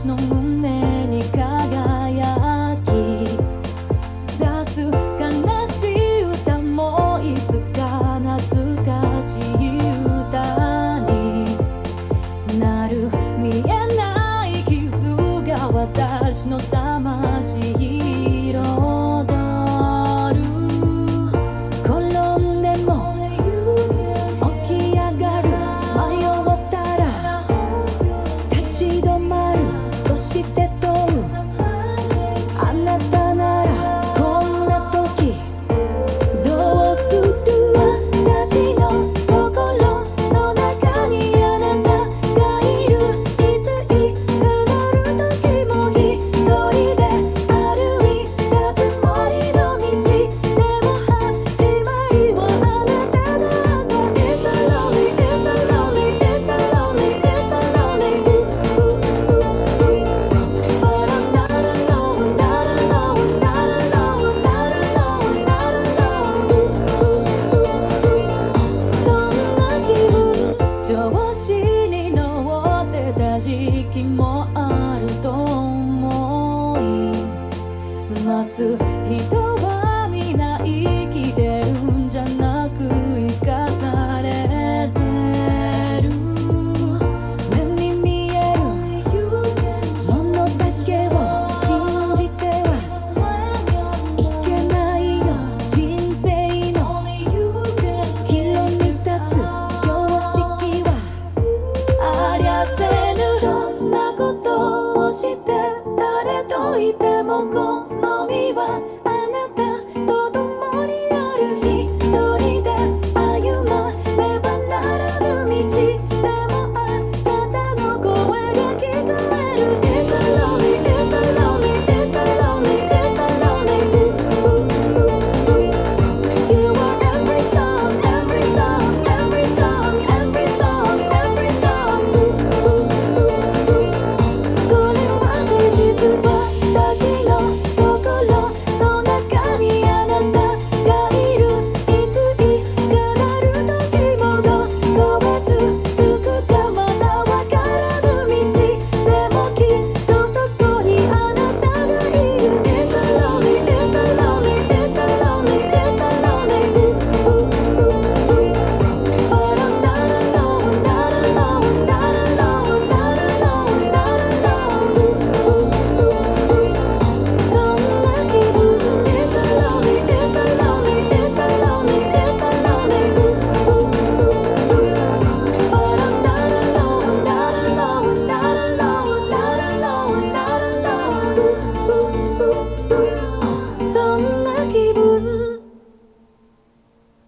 私の胸に輝き出す悲しい歌もいつか懐かしい歌になる。見えない傷が私の魂彩る。転んでも起き上がる。迷ったら立ち止まる。そして問う、あなたならこんな時どうする。私の心の中にあなたがいる。いついかなる時も一人で歩いたつもりの道。でも始まりはあなたの後。It's a lonely, it's a lonely, it's a lonely, it's a lonely But I'm not alone, not alone, not alone, not alone, not alone そんな気分、調子に乗ってた時期もあると思います。